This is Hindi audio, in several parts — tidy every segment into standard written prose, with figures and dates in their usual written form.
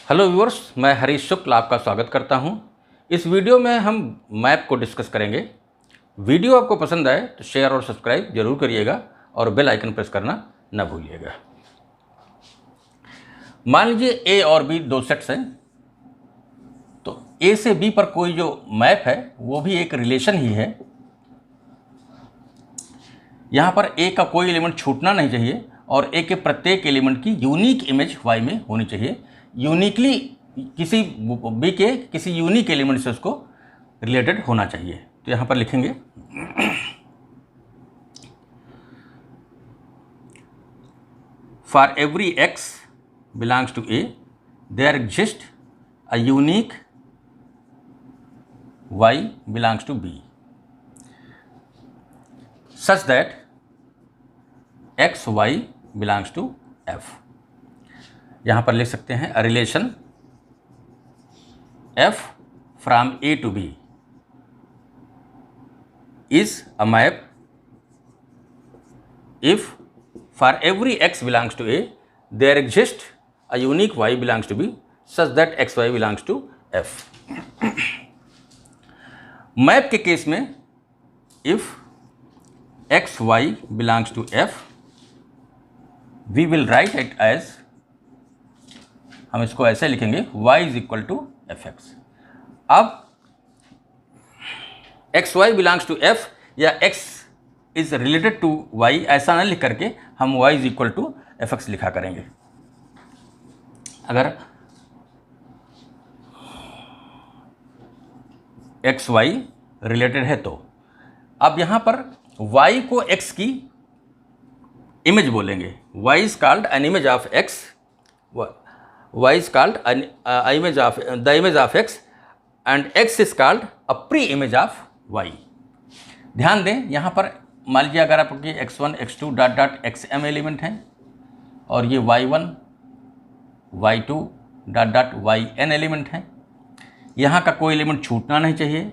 हेलो व्यूअर्स, मैं हरीश शुक्ल आपका स्वागत करता हूं। इस वीडियो में हम मैप को डिस्कस करेंगे। वीडियो आपको पसंद आए तो शेयर और सब्सक्राइब जरूर करिएगा और बेल आइकन प्रेस करना न भूलिएगा। मान लीजिए ए और बी दो सेट्स हैं, तो ए से बी पर कोई जो मैप है वो भी एक रिलेशन ही है। यहाँ पर ए का कोई एलिमेंट छूटना नहीं चाहिए और ए के प्रत्येक एलिमेंट की यूनिक इमेज वाई में होनी चाहिए। यूनिकली किसी बी के किसी यूनिक एलिमेंट से उसको रिलेटेड होना चाहिए। तो यहाँ पर लिखेंगे for every x belongs to A there exist a unique y belongs to B such that x Y belongs to f. यहाँ पर लिख सकते हैं a relation f from A to B is a map if for every x belongs to A there exist a unique y belongs to B such that x Y belongs to f. Map के केस में if x Y belongs to F we will write it as, हम इसको ऐसे लिखेंगे y is equal to F X. अब X Y belongs to F या x is related to y ऐसा ना लिख करके हम y is equal to F X लिखा करेंगे। अगर एक्स वाई रिलेटेड है तो अब यहाँ पर y को x की इमेज बोलेंगे। y is called an image of x, y is called the image of x and x is called a pre image of y। ध्यान दें, यहाँ पर मान लीजिए अगर आपके x1 x2 dot dot xm element हैं और ये y1 y2 dot dot yn element हैं, यहाँ का कोई एलिमेंट छूटना नहीं चाहिए।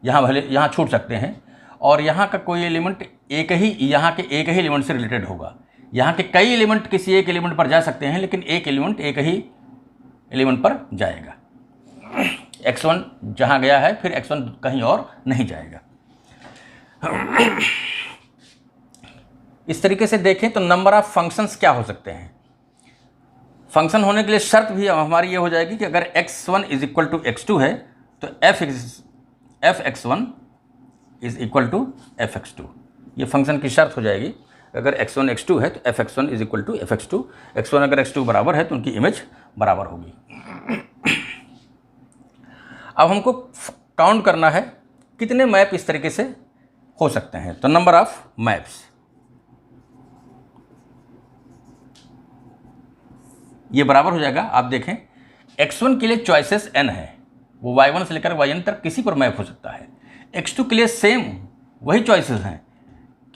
यहाँ भले यहाँ छूट सकते हैं और यहाँ का कोई एलिमेंट यहाँ के एक ही एलिमेंट से रिलेटेड होगा। यहाँ के कई एलिमेंट किसी एक एलिमेंट पर जा सकते हैं लेकिन एक एलिमेंट एक ही एलिमेंट पर जाएगा। x1 जहाँ गया है फिर x1 कहीं और नहीं जाएगा। इस तरीके से देखें तो नंबर ऑफ फंक्शंस क्या हो सकते हैं। फंक्शन होने के लिए शर्त भी हमारी ये हो जाएगी कि अगर x1 is equal to x2 है तो F x one is equal to F x two. ये फंक्शन की शर्त हो जाएगी। अगर x1 x2 है तो F x one is equal to F x two. x1 अगर x2 बराबर है तो उनकी इमेज बराबर होगी। अब हमको काउंट करना है कितने मैप इस तरीके से हो सकते हैं। तो नंबर ऑफ मैप्स ये बराबर हो जाएगा। आप देखें x1 के लिए चॉइसेस n है, वो y1 से लेकर yn तक किसी पर मैप हो सकता है। x2 के लिए सेम वही चॉइसेस हैं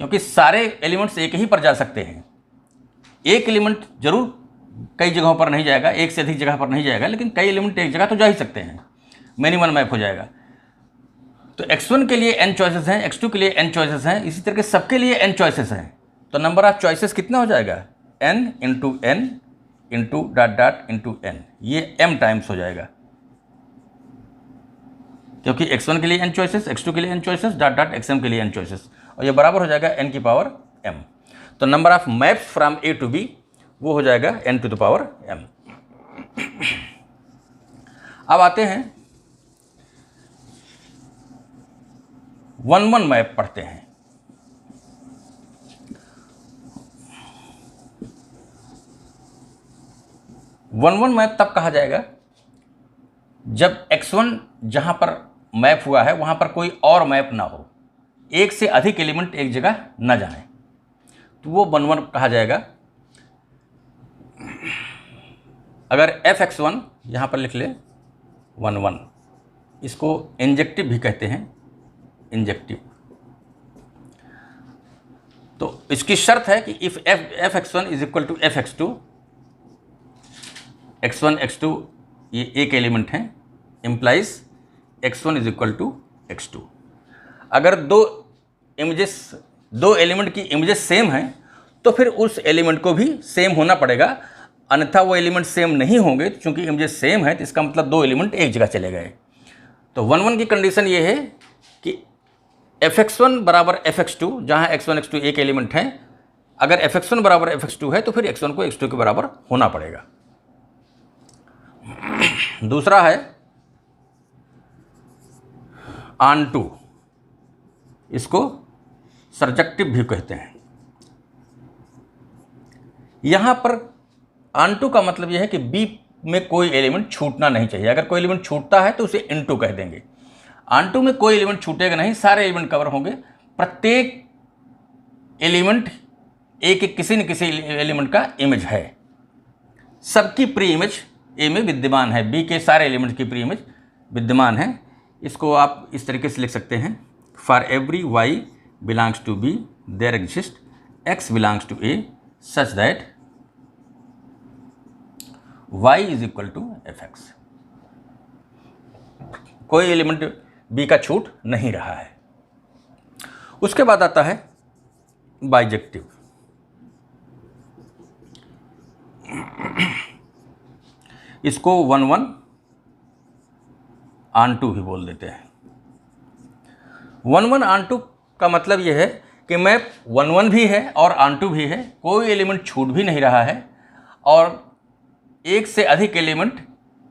क्योंकि सारे एलिमेंट्स एक ही पर जा सकते हैं। एक एलिमेंट जरूर कई जगहों पर नहीं जाएगा, एक से अधिक जगह पर नहीं जाएगा, लेकिन कई एलिमेंट एक जगह तो जा ही सकते हैं। मैनी वन मैप हो जाएगा। तो x1 के लिए n चॉइसेस हैं, x2 के लिए n चॉइसेस हैं, इसी तरह के सबके लिए n चॉइसेस हैं। तो नंबर ऑफ चॉइसेस कितना हो जाएगा? n into n into dot dot into n, ये m टाइम्स हो जाएगा क्योंकि x1 के लिए n चॉइसेस, x2 के लिए n choices, dot dot xm के लिए n चॉइसेस, और ये बराबर हो जाएगा n की पावर m। तो number of maps from a to b वो हो जाएगा n to the power m। अब आते हैं 1-1 मैप पढ़ते हैं। वन मैप तब कहा जाएगा जब x1 जहां पर मैप हुआ है वहां पर कोई और मैप ना हो, एक से अधिक एलिमेंट एक जगह ना जाए, तो वो 1-1 कहा जाएगा। अगर एफ एक्स1 यहाँ पर लिख ले 1-1, इसको इंजेक्टिव भी कहते हैं, इंजेक्टिव। तो इसकी शर्त है कि if F x one is equal to F x two, x1 x2 ये एक एलिमेंट है, implies x1 is equal to x2। अगर दो एलिमेंट की इमेजेस सेम हैं तो फिर उस एलिमेंट को भी सेम होना पड़ेगा। अन्यथा वो एलिमेंट सेम नहीं होंगे। चूंकि इमेजेस सेम है तो इसका मतलब दो एलिमेंट एक जगह चले गए। तो 1 1 की कंडीशन ये है कि fx1 बराबर fx2, जहाँ x1 x2 एक एलिमेंट है। अगर fx1 बराबर fx2 है तो फिर x1 को x2 के बराबर होना पड़ेगा। दूसरा है ऑन टू, इसको सर्जेक्टिव भी कहते हैं। यहां पर ऑन टू का मतलब यह है कि बी में कोई एलिमेंट छूटना नहीं चाहिए। अगर कोई एलिमेंट छूटता है तो उसे इनटू कह देंगे। ऑन टू में कोई एलिमेंट छूटेगा नहीं, सारे एलिमेंट कवर होंगे। प्रत्येक एलिमेंट एक किसी न किसी एलिमेंट का इमेज है। सबकी प्री इमेज ए में विद्यमान है, बी के सारे एलिमेंट की प्री इमेज विद्यमान है। इसको आप इस तरीके से लिख सकते हैं, for every y belongs to B there exist x belongs to A such that y is equal to F x. कोई एलिमेंट b का छूट नहीं रहा है। उसके बाद आता है बाइजेक्टिव। इसको 1 1 ऑन टू भी बोल देते हैं। 1 1 ऑन टू का मतलब यह है कि मैप 1 1 भी है और ऑन टू भी है, कोई एलिमेंट छूट भी नहीं रहा है और एक से अधिक एलिमेंट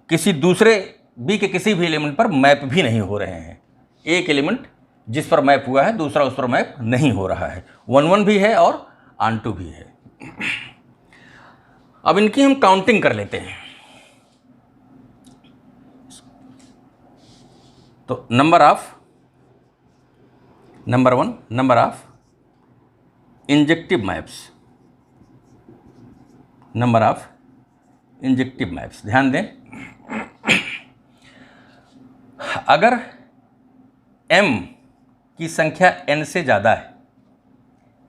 किसी दूसरे बी के किसी भी एलिमेंट पर मैप भी नहीं हो रहे हैं। एक एलिमेंट जिस पर मैप हुआ है दूसरा उस पर मैप नहीं हो रहा है। 1 1 भी है और ऑन टू भी है। अब इनकी हम काउंटिंग कर लेते हैं। तो number one number of injective maps, number of injective maps. ध्यान दें, अगर m की संख्या n से ज़्यादा है,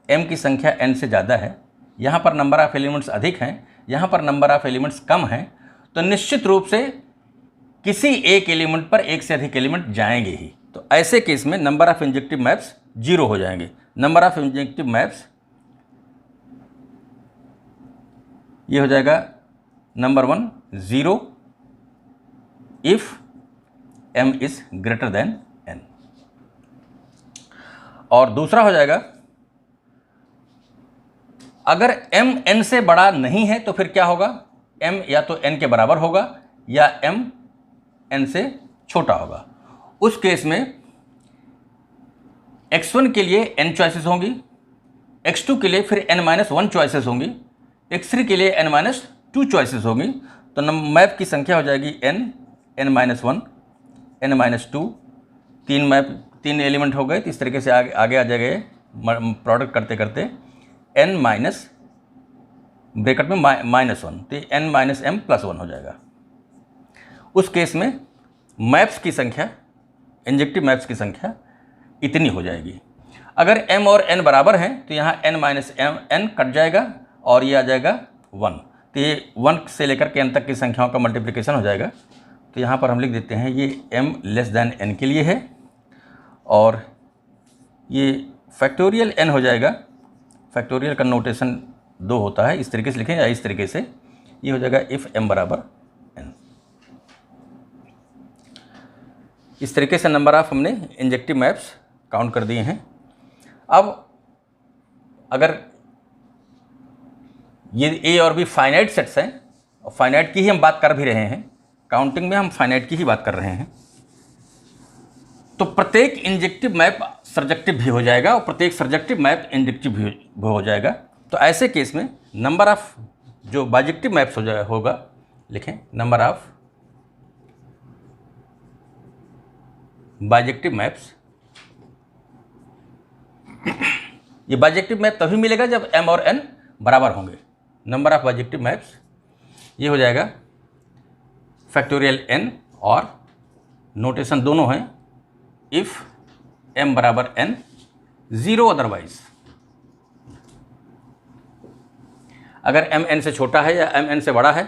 m की संख्या n से ज़्यादा है, यहाँ पर नंबर ऑफ एलिमेंट्स अधिक हैं, यहाँ पर नंबर ऑफ एलिमेंट्स कम हैं, तो निश्चित रूप से किसी एक एलिमेंट पर एक से अधिक एलिमेंट जाएंगे ही। तो ऐसे केस में नंबर ऑफ इंजेक्टिव मैप्स 0 हो जाएंगे। नंबर ऑफ इंजेक्टिव मैप्स ये हो जाएगा number 1 0 if m is greater than n। और दूसरा हो जाएगा अगर m n से बड़ा नहीं है तो फिर क्या होगा, m या तो n के बराबर होगा या m n से छोटा होगा। उस केस में x1 के लिए n चॉइसेस होंगी, x2 के लिए फिर n-1 चॉइसेस होंगी, x3 के लिए n-2 चॉइसेस होंगी। तो मैप की संख्या हो जाएगी n, n-1, n-2, तीन एलिमेंट हो गए। तो इस तरीके से आगे आ जाएगा प्रोडक्ट करते करते n माइनस ब्रैकेट में -1, तो n-m+1 हो जाएगा। उस केस में मैप्स की संख्या, इंजेक्टिव मैप्स की संख्या इतनी हो जाएगी। अगर m और n बराबर हैं तो यहाँ n-n कट जाएगा और ये आ जाएगा 1। तो ये 1 से लेकर के n तक की संख्याओं का मल्टीप्लिकेशन हो जाएगा। तो यहाँ पर हम लिख देते हैं ये m<n के लिए है और ये फैक्टोरियल n हो जाएगा। फैक्टोरियल का नोटेशन 2 होता है, इस तरीके से लिखें या इस तरीके से, ये हो जाएगा इफ़ m बराबर n। इस तरीके से नंबर ऑफ हमने इंजेक्टिव मैप्स काउंट कर दिए हैं। अब अगर ये ए और बी फाइनाइट सेट्स हैं और फाइनाइट की ही हम बात कर भी रहे हैं, काउंटिंग में हम फाइनाइट की ही बात कर रहे हैं, तो प्रत्येक इंजेक्टिव मैप सर्जेक्टिव भी हो जाएगा और प्रत्येक सर्जेक्टिव मैप इंजेक्टिव भी हो जाएगा। तो ऐसे केस में नंबर ऑफ जो बाइजेक्टिव मैप्स होगा, लिखें नंबर ऑफ बाइजेक्टिव मैप्स। ये बाइजेक्टिव मैप तभी मिलेगा जब m और n बराबर होंगे। नंबर ऑफ बाइजेक्टिव मैप्स ये हो जाएगा फैक्टोरियल n और नोटेशन दोनों हैं इफ़ m बराबर n 0 अदरवाइज। अगर m n से छोटा है या m n से बड़ा है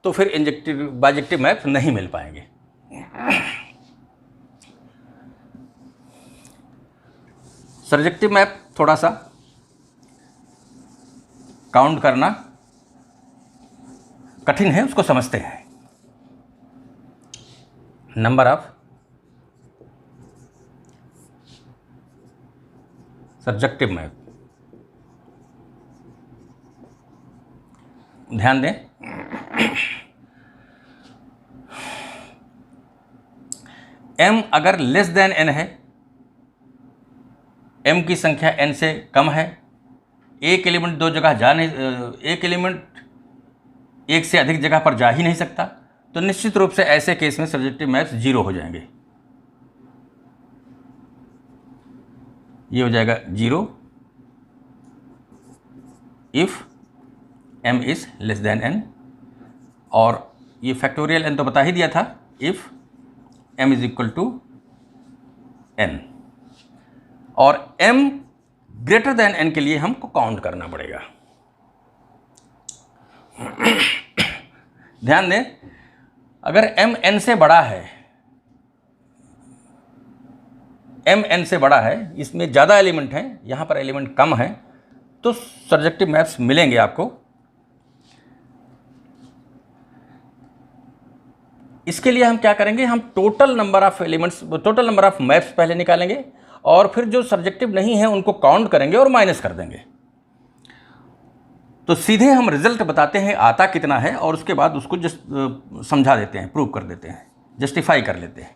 तो फिर इंजेक्टिव बाइजेक्टिव मैप नहीं मिल पाएंगे। सर्जेक्टिव मैप थोड़ा सा काउंट करना कठिन है उसको समझते हैं। नंबर ऑफ सर्जेक्टिव मैप, ध्यान दें, m अगर लेस देन n है, m की संख्या n से कम है, एक एलिमेंट दो जगह जा नहीं, एक एलिमेंट एक से अधिक जगह पर जा ही नहीं सकता, तो निश्चित रूप से ऐसे केस में सर्जेक्टिव मैप्स 0 हो जाएंगे। ये हो जाएगा 0 if m is less than n, और ये फैक्टोरियल n तो बता ही दिया था, if m is equal to n, और m ग्रेटर देन n के लिए हमको काउंट करना पड़ेगा। ध्यान दें, अगर m n से बड़ा है, m n से बड़ा है, इसमें ज़्यादा एलिमेंट हैं, यहाँ पर एलिमेंट कम है, तो सर्जेक्टिव मैप्स मिलेंगे आपको। इसके लिए हम क्या करेंगे, हम total number of elements, total number of maps पहले निकालेंगे, और फिर जो सर्जेक्टिव नहीं है उनको काउंट करेंगे और माइनस कर देंगे। तो सीधे हम रिजल्ट बताते हैं आता कितना है, और उसके बाद उसको समझा देते हैं, प्रूव कर देते हैं, जस्टिफाई कर लेते हैं।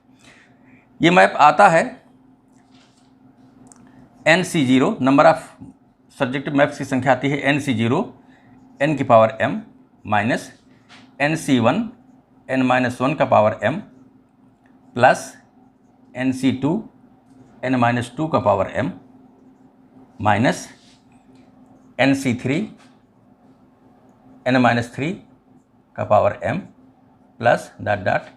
ये मैप आता है NC0, number of surjective maps की संख्या आती है NC0 n की power m minus NC1 n minus 1 का power m plus NC2 n minus 2 का power m minus NC3 n minus 3 का power m plus dot dot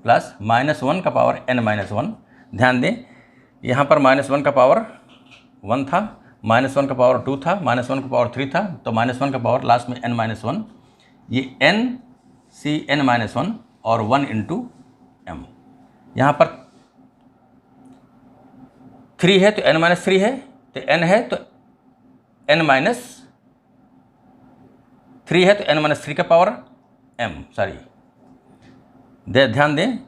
plus minus 1 का पावर n माइनस 1। ध्यान दें, यहाँ पर माइनस 1 का पावर 1 था, माइनस 1 का पावर 2 था, माइनस 1 का पावर 3 था, तो माइनस 1 का पावर लास्ट में n माइनस 1, ये n c n माइनस 1 और 1 इंटू m। यहाँ पर 3 है तो n माइनस 3 है, तो n है तो n माइनस 3 है तो n माइनस 3 का पावर m, सॉरी ध्यान दें,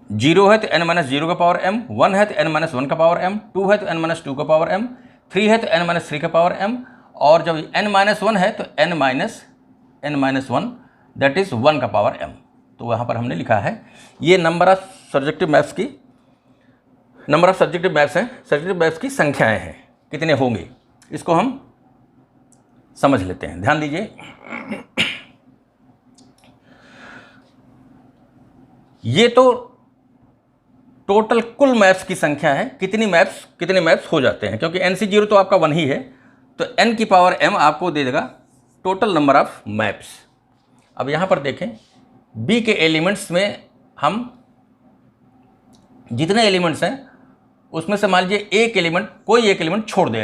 0 है तो n माइनस 0 का पावर m, 1 है तो n माइनस 1 का पावर m, 2 है तो n माइनस 2 का पावर m, 3 है तो n माइनस 3 का पावर m, और जब n माइनस 1 है तो n माइनस 1 दैट इज 1 का पावर m। तो वहाँ पर हमने लिखा है ये नंबर ऑफ सर्जेक्टिव मैप्स की, नंबर ऑफ सर्जेक्टिव मैप्स हैं, सर्जेक्टिव मैप्स की संख्याएं हैं, कितने होंगे इसको हम समझ लेते हैं। ध्यान दीजिए, ये तो टोटल कुल मैप्स की संख्या है, कितने मैप्स हो जाते हैं, क्योंकि NC0 तो आपका 1 ही है, तो n की पावर m आपको दे देगा टोटल नंबर ऑफ मैप्स। अब यहाँ पर देखें, B के एलिमेंट्स में हम जितने एलिमेंट्स हैं उसमें से मान लीजिए कोई एक एलिमेंट छोड़ दे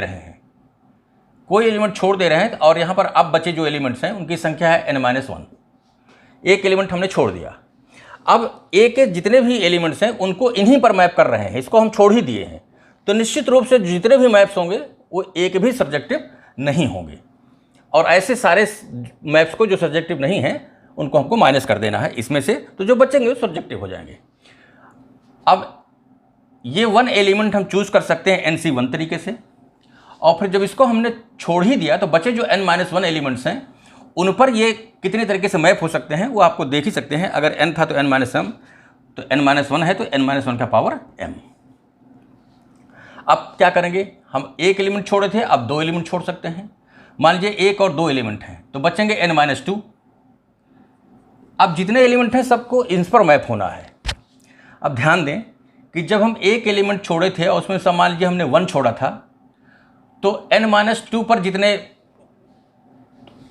रहे हैं, और यहाँ पर अब बचे जो एलिमेंट्स हैं उनकी संख्या है n-1, एक एलिमेंट हमने छोड़ दिया। अब A के जितने भी एलिमेंट्स हैं उनको इन्हीं पर मैप कर रहे हैं, इसको हम छोड़ ही दिए हैं, तो निश्चित रूप से जितने भी मैप्स होंगे वो एक भी सब्जेक्टिव नहीं होंगे, और ऐसे सारे मैप्स को जो सब्जेक्टिव नहीं हैं उनको हमको माइनस कर देना है इसमें से, तो जो बचेंगे वो सब्जेक्टिव हो जाएंगे। अब ये 1 एलिमेंट हम चूज कर सकते हैं NC1 तरीके से, और फिर जब इसको हमने छोड़ ही दिया तो बचे जो n-1 एलिमेंट्स हैं उन पर ये कितने तरीके से मैप हो सकते हैं वो आपको देख ही सकते हैं। अगर n था तो n-m, तो n-1 है तो n-1 का पावर m। अब क्या करेंगे, हम एक एलिमेंट छोड़े थे, अब 2 एलिमेंट छोड़ सकते हैं। मान लीजिए 1 और 2 एलिमेंट हैं तो बचेंगे n-2। अब जितने एलिमेंट हैं सबको इन पर मैप होना है। अब ध्यान दें कि जब हम एक एलिमेंट छोड़े थे और उसमें से मान लीजिए हमने 1 छोड़ा था, तो n-2 पर जितने,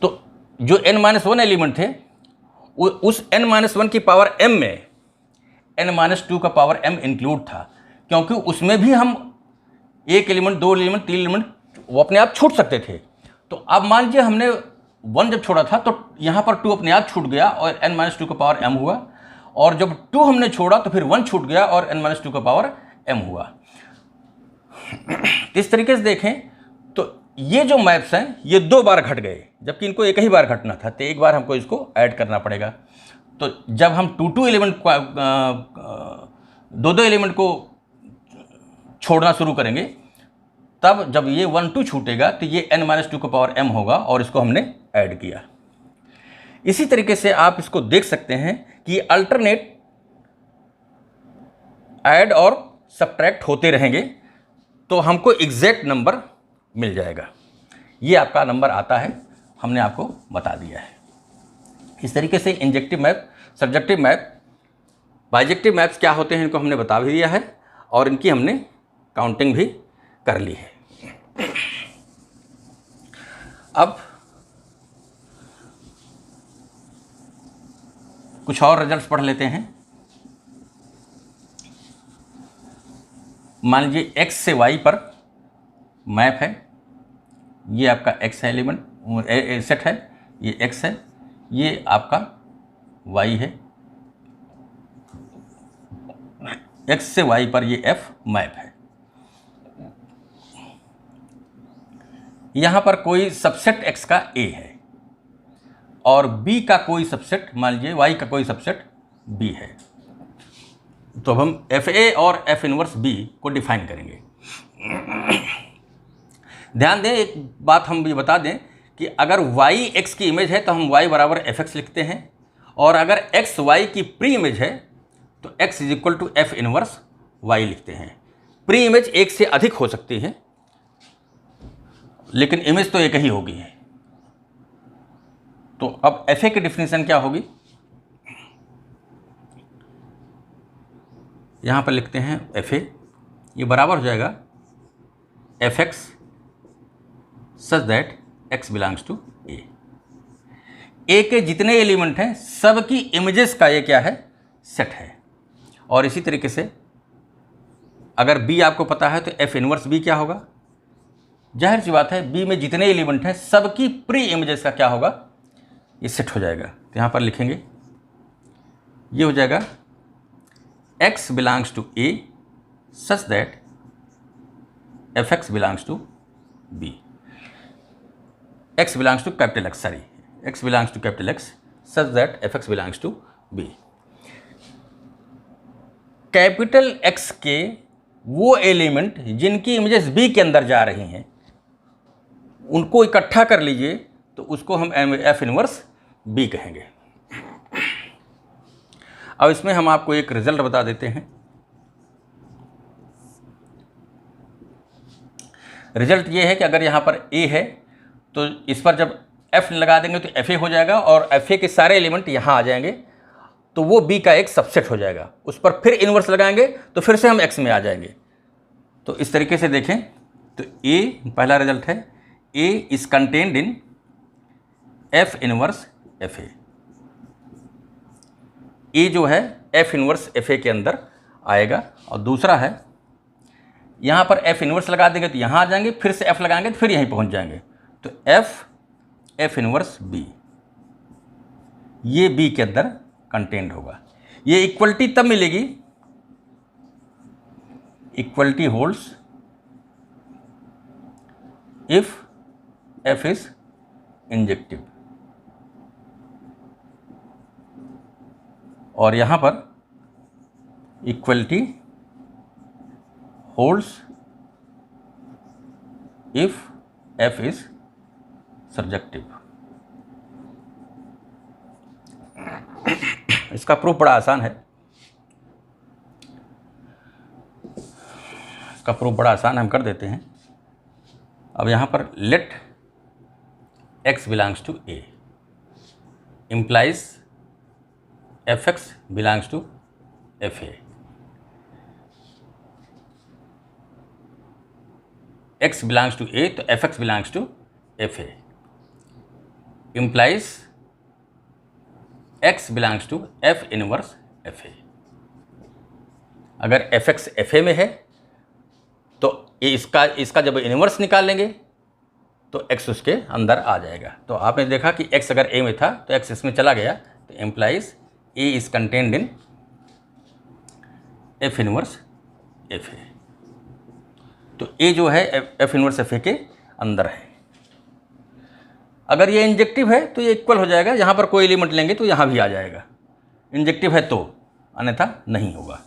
तो जो n-1 एलिमेंट थे उस n-1 की पावर m में n-2 का पावर m इंक्लूड था, क्योंकि उसमें भी हम एक एलिमेंट, 2 एलिमेंट, 3 एलिमेंट वो अपने आप छूट सकते थे। तो अब मान लीजिए हमने 1 जब छोड़ा था तो यहाँ पर 2 अपने आप छूट गया और n-2 का पावर m हुआ, और जब 2 हमने छोड़ा तो फिर 1 छूट गया और n-2 का पावर m हुआ। इस तरीके से देखें तो ये जो मैप्स हैं ये 2 बार घट गए, जबकि इनको एक ही बार घटना था, तो एक बार हमको इसको ऐड करना पड़ेगा। तो जब हम 2 एलिमेंट को 2 एलिमेंट को छोड़ना शुरू करेंगे, तब जब ये 1 2 छूटेगा तो ये n-2 होगा, और इसको हमने ऐड किया। इसी तरीके से आप इसको देख सकते हैं कि अल्टरनेट ऐड और सब्ट्रैक्ट होते रहेंगे, तो हमको एग्जैक्ट नंबर मिल जाएगा। ये आपका नंबर आता है, हमने आपको बता दिया है। इस तरीके से injective map, subjective map, bijective maps क्या होते हैं इनको हमने बता भी दिया है, और इनकी हमने काउंटिंग भी कर ली है। अब कुछ और रिजल्ट्स पढ़ लेते हैं। मान लीजिए x से y पर मैप है, ये आपका x है एलिमेंट सेट है, ये x है, ये आपका y है, x से y पर ये f मैप है। यहाँ पर कोई सबसेट x का a है और b का कोई सबसेट, मान लीजिए y का कोई सबसेट b है, तो हम FA और F इनवर्स B को डिफाइन करेंगे। ध्यान दें, एक बात हम भी बता दें कि अगर y x की इमेज है तो हम y बराबर fx लिखते हैं, और अगर x y की प्री इमेज है तो x is equal to F inverse y लिखते हैं। प्री इमेज एक से अधिक हो सकती है, लेकिन इमेज तो एक ही होगी। तो अब FA की डिफिनीशन क्या होगी, यहाँ पर लिखते हैं FA, ये बराबर हो जाएगा fx such that x belongs to A। A के जितने एलिमेंट हैं सब की इमेजेस का ये क्या है, सेट है। और इसी तरीके से अगर B आपको पता है तो F इनवर्स B क्या होगा, जाहिर सी बात है B में जितने एलिमेंट हैं सब की प्री इमेजेस का क्या होगा, ये सेट हो जाएगा। तो यहाँ पर लिखेंगे, ये हो जाएगा x belongs to A such that fx belongs to B। x belongs to capital X, sorry, x belongs to capital X such that fx belongs to B। Capital X के वो एलिमेंट जिनकी इमेजेस B के अंदर जा रही हैं उनको इकट्ठा कर लीजिए, तो उसको हम F इनवर्स B कहेंगे। अब इसमें हम आपको एक रिजल्ट बता देते हैं। रिजल्ट ये है कि अगर यहाँ पर A है तो इस पर जब F लगा देंगे तो FA हो जाएगा, और FA के सारे एलिमेंट यहाँ आ जाएंगे, तो वो B का एक सबसेट हो जाएगा। उस पर फिर इन्वर्स लगाएंगे तो फिर से हम X में आ जाएंगे। तो इस तरीके से देखें तो A पहला रिजल्ट है, A is contained in F inverse FA। ए जो है F इनवर्स FA के अंदर आएगा। और दूसरा है, यहाँ पर F इनवर्स लगा देंगे तो यहाँ आ जाएंगे, फिर से F लगाएंगे तो फिर यहीं पहुँच जाएंगे, तो F इनवर्स B, ये B के अंदर कंटेंट होगा। ये इक्वलिटी तब मिलेगी, equality holds if F is injective, और यहाँ पर equality holds if F is subjective. इसका प्रूफ बड़ा आसान है, इसका प्रूफ बड़ा आसान हम कर देते हैं। अब यहाँ पर let x belongs to A implies fx belongs to FA। x belongs to A तो fx belongs to FA implies x belongs to F inverse FA। अगर fx FA में है तो इसका जब इनवर्स निकाल लेंगे तो x उसके अंदर आ जाएगा। तो आपने देखा कि x अगर A में था तो x इसमें चला गया, तो implies A is contained in F inverse FA। तो A जो है F इनवर्स FA के अंदर है। अगर ये इंजेक्टिव है तो ये इक्वल हो जाएगा, यहाँ पर कोई एलिमेंट लेंगे तो यहाँ भी आ जाएगा, इंजेक्टिव है तो, अन्यथा नहीं होगा,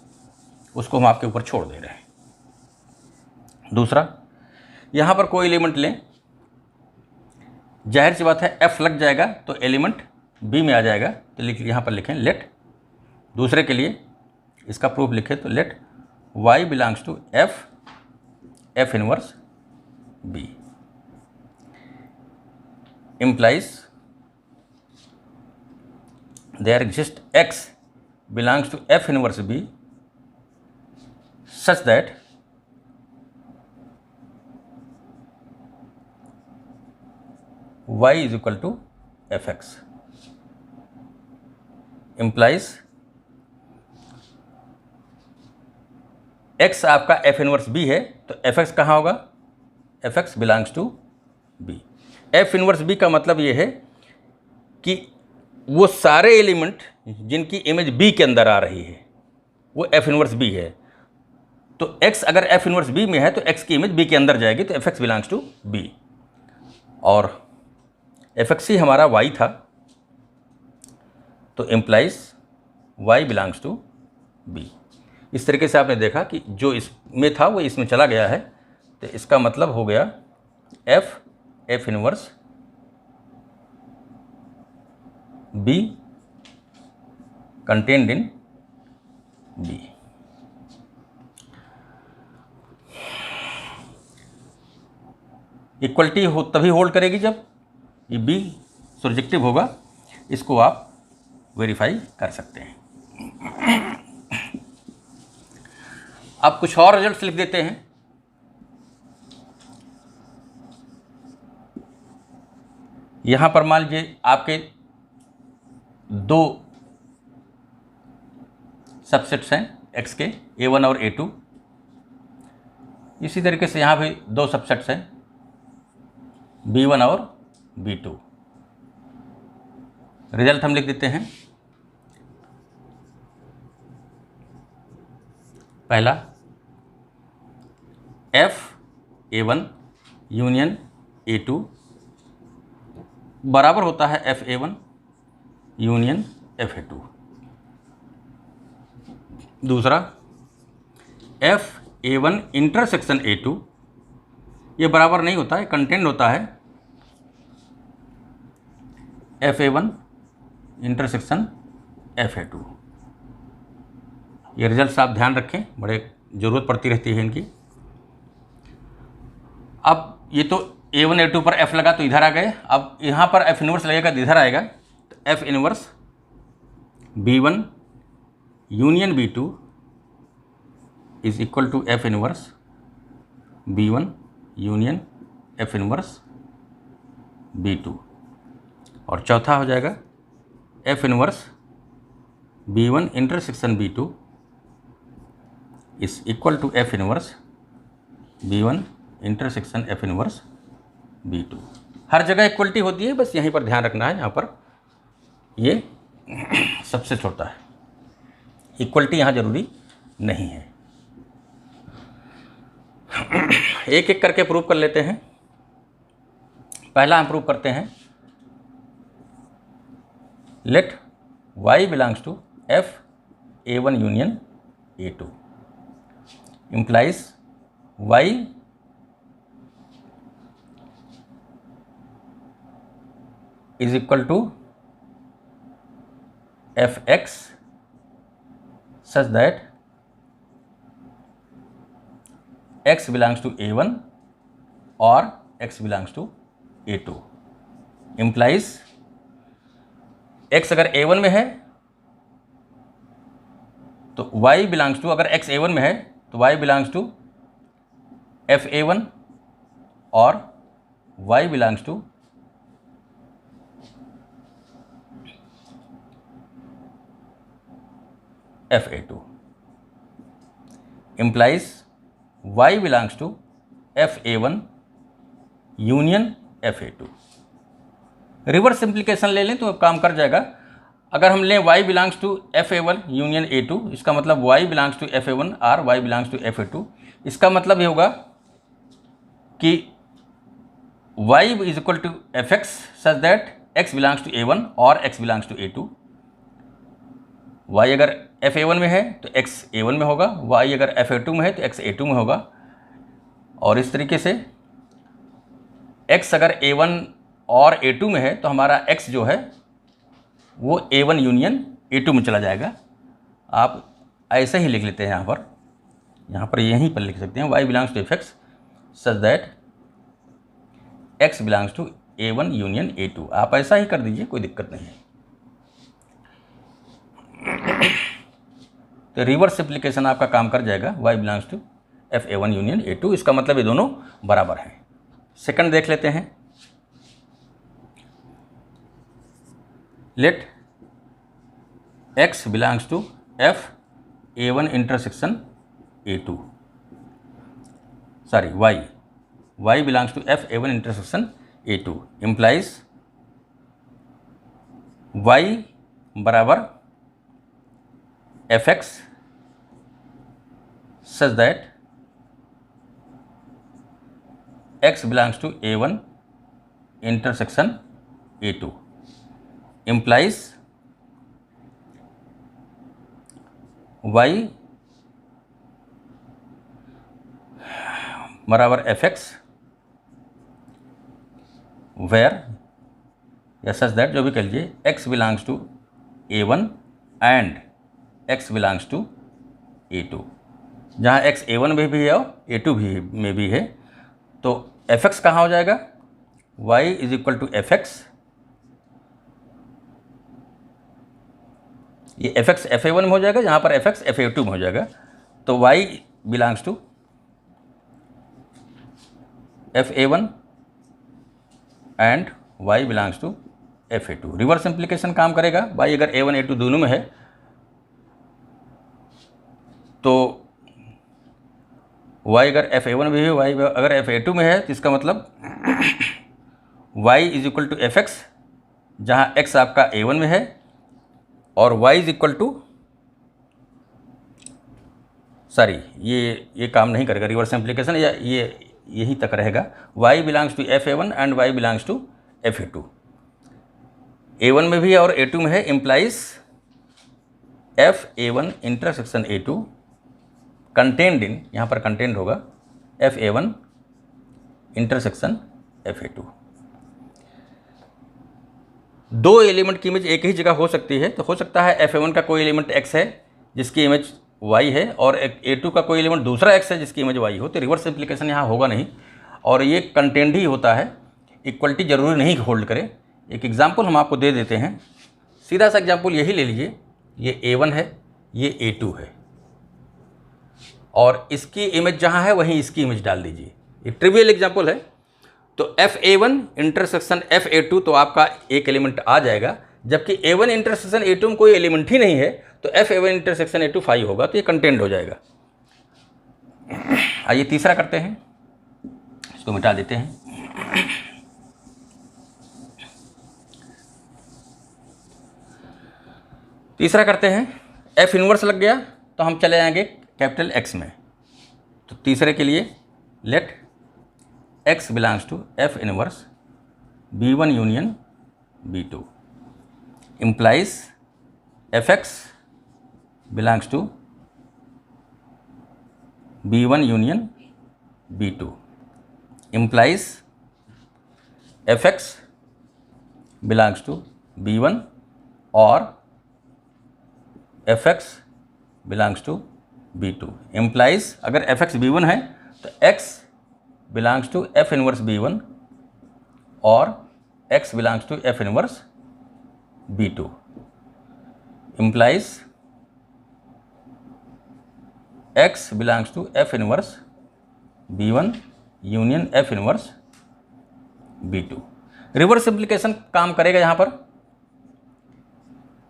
उसको हम आपके ऊपर छोड़ दे रहे हैं। दूसरा, यहाँ पर कोई एलिमेंट लें, जाहिर सी बात है F लग जाएगा तो एलिमेंट B में आ जाएगा, तो यहाँ पर लिखें लेट, दूसरे के लिए इसका प्रूफ लिखें तो let y belongs to F inverse B implies there exists X belongs to F inverse B such that y is equal to Fx, implies x आपका F इनवर्स B है तो Fx कहाँ होगा, Fx belongs to B। F inverse B का मतलब ये है कि वो सारे एलिमेंट जिनकी इमेज B के अंदर आ रही है वो F इनवर्स B है, तो x अगर F इनवर्स B में है तो x की इमेज B के अंदर जाएगी, तो Fx बिलोंग्स टू B, और Fx ही हमारा y था, तो implies y belongs to B। इस तरीके से आपने देखा कि जो इसमें था वो इसमें चला गया है, तो इसका मतलब हो गया F inverse B contained in B। Equality हो तभी होल्ड करेगी जब ये B सर्जेक्टिव होगा, इसको आप वेरीफाई कर सकते हैं। अब कुछ और रिजल्ट्स लिख देते हैं। यहाँ पर मान लीजिए आपके दो सबसेट्स हैं x के, A1 और A2। इसी तरीके से यहाँ भी दो सबसेट्स हैं B1 और B2। रिजल्ट हम लिख देते हैं। पहला FA1 यूनियन A2 बराबर होता है FA1 यूनियन FA2। दूसरा FA1 इंटरसेक्शन A2, ये बराबर नहीं होता है, कंटेंट होता है FA1 इंटरसेक्शन FA2। ये रिजल्ट्स आप ध्यान रखें, बड़े ज़रूरत पड़ती रहती है इनकी। अब ये तो A1 A2 पर F लगा तो इधर आ गए, अब यहाँ पर F इनवर्स लगेगा तो इधर आएगा, तो F inverse B1 union B2 is equal to F inverse B1 union F inverse B2। और चौथा हो जाएगा F inverse B1 intersection B2 is equal to F inverse B1 intersection F inverse B2। हर जगह इक्वलिटी होती है, बस यहीं पर ध्यान रखना है, यहाँ पर ये सबसे छोटा है, इक्वलिटी यहाँ जरूरी नहीं है। एक एक करके प्रूव कर लेते हैं। पहला हम प्रूव करते हैं, let y belongs to FA1 union A2 implies y is equal to Fx such that x belongs to A1 or x belongs to A2 implies x अगर A1 में है तो y बिलोंग्स टू, अगर x A1 में है तो y बिलोंग्स टू FA1 और y belongs to FA2 implies y belongs to FA1 union FA2। Reverse simplification ले लें तो काम कर जाएगा। अगर हम लें y belongs to FA1 union A2, इसका मतलब y बिलोंग्स टू FA1 और y बिलोंग्स टू FA2। इसका मतलब ये होगा कि y is equal to F x such that x belongs to a1 और x belongs to a2। y अगर f a1 में है तो x a1 में होगा, y अगर f a2 में है तो x a2 में होगा। और इस तरीके से x अगर a1 और a2 में है तो हमारा x जो है वो a1 यूनियन a2 में चला जाएगा। आप ऐसे ही लिख लेते हैं यहाँ पर यहीं पर लिख सकते हैं y belongs to F x such that x belongs to a1 union a2। आप ऐसा ही कर दीजिए, कोई दिक्कत नहीं है। तो रिवर्स एप्लीकेशन आपका काम कर जाएगा, y belongs to f a1 union a2। इसका मतलब ये दोनों बराबर हैं। सेकंड देख लेते हैं। Let x belongs to f a1 intersection a2, sorry y belongs to f a1 intersection a2 implies y बराबर f x such that x belongs to a1 intersection a2 implies y बराबर एफ एक्स वेयर या सच दैट, जो भी कह लीजिए, x belongs to a1 and x belongs to a2। जहाँ x a1 में भी है और a2 भी में भी है, तो एफ एक्स कहाँ हो जाएगा, y is equal to F x, ये एफ एक्स एफ a1 में हो जाएगा, जहाँ पर एफ एक्स एफ a2 में हो जाएगा। तो y belongs to f a1 and y belongs to f a2। Reverse implication काम करेगा। y अगर a1 a2 दोनों में है तो y अगर एफ a1 में है, y अगर एफ a2 में है, तो इसका मतलब y is equal to F x, जहाँ x आपका a1 में है, और y is equal to, sorry ये काम नहीं करेगा रिवर्स इम्प्लीकेशन, या ये यहीं तक रहेगा। y belongs to f a1 and y belongs to f a2। a1 में भी है और a2 में है, implies f a1 intersection a2 contained in, यहाँ पर कंटेन्ड होगा F a1 intersection F a2। दो एलिमेंट की इमेज एक ही जगह हो सकती है, तो हो सकता है एफ a1 का कोई एलिमेंट x है जिसकी इमेज y है, और एक a2 का कोई एलिमेंट दूसरा x है जिसकी इमेज y हो, तो रिवर्स एप्लीकेशन यहाँ होगा नहीं, और ये कंटेंट ही होता है। इक्वलिटी जरूरी नहीं होल्ड करे। एक एग्जांपल हम आपको दे देते हैं, सीधा सा एग्जांपल यही ले लीजिए, ये a1 है, ये a2 है, और इसकी इमेज जहाँ है वहीं इसकी इमेज डाल दीजिए। ये ट्रिवियल एग्जांपल है। तो F a1 intersection F a2 तो आपका एक एलिमेंट आ जाएगा, जबकि a1 इंटरसेक्शन a2 में कोई एलिमेंट ही नहीं है, तो एफ a1 इंटरसेक्शन a2 5 होगा, तो ये कंटेंट हो जाएगा। आइए तीसरा करते हैं, इसको मिटा देते हैं। तीसरा करते हैं, एफ इनवर्स लग गया तो हम चले जाएंगे कैपिटल एक्स में। तो तीसरे के लिए let x belongs to f inverse b1 union b2 implies f x belongs to b1 union b2 implies f x belongs to b1 और f x belongs to b2 implies अगर एफ एक्स b1 है तो x belongs to f inverse b1 और x belongs to f inverse b2 implies x belongs to f inverse b1 union f inverse b2। Reverse implication काम करेगा यहाँ पर।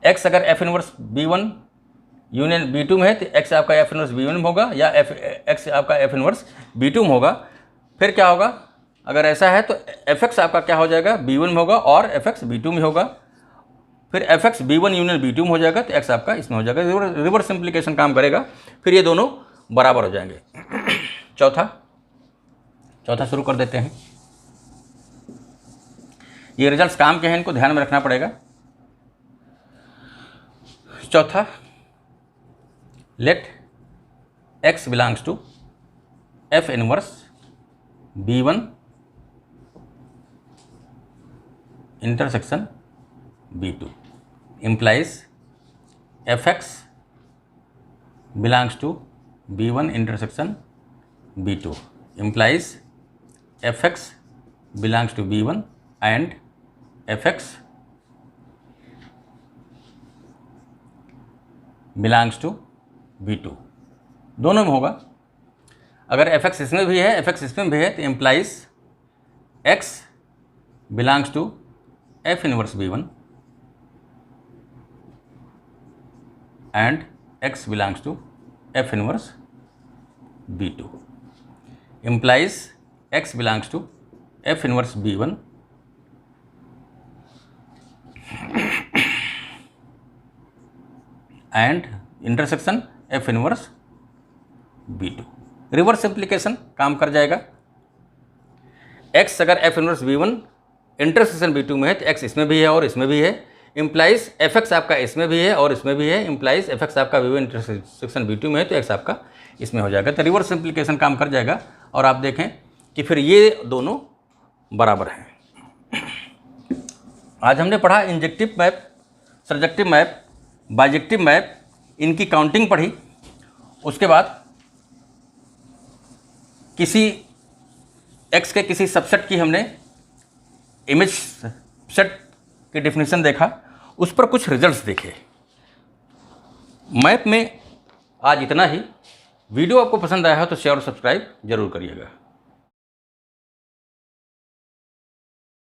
x अगर F inverse b1 union b2 में है तो x आपका एफ इनवर्स b1 में होगा, या x आपका एफ इनवर्स b2 में होगा। फिर क्या होगा, अगर ऐसा है तो एफ एक्स आपका क्या हो जाएगा, b1 में होगा और एफ एक्स b2 में होगा। फिर F x b1 union b2 में हो जाएगा तो x आपका इसमें हो जाएगा। रिवर्स इम्प्लीकेशन काम करेगा, फिर ये दोनों बराबर हो जाएंगे। चौथा शुरू कर देते हैं। ये रिजल्ट्स काम के हैं, इनको ध्यान में रखना पड़ेगा। चौथा, let x belongs to F inverse B1 intersection B2 implies Fx belongs to B1 intersection B2 implies Fx belongs to B1 and Fx belongs to B2 दोनों में होगा। अगर Fx इसमें भी है, Fx इसमें भी है, तो implies x belongs to F inverse B1 and x belongs to F inverse B2 implies x belongs to F inverse B1 and intersection F inverse B2। Reverse implication काम कर जाएगा। x अगर F inverse B1 intersection B2 में है तो x इसमें भी है और इसमें भी है, इम्प्लाइज Fx आपका इसमें भी है और इसमें भी है, इम्प्लाइज Fx आपका B1 इंटरसेक्शन B2 में है तो x आपका इसमें हो जाएगा। तो रिवर्स इम्प्लीकेशन काम कर जाएगा और आप देखें कि फिर ये दोनों बराबर हैं। आज हमने पढ़ा injective map, surjective map, bijective map, इनकी काउंटिंग पढ़ी। उसके बाद किसी x के किसी सबसेट की हमने इमेज सेट की डेफिनेशन देखा, उस पर कुछ रिजल्ट्स देखे। मैप में आज इतना ही। वीडियो आपको पसंद आया हो तो शेयर और सब्सक्राइब जरूर करिएगा।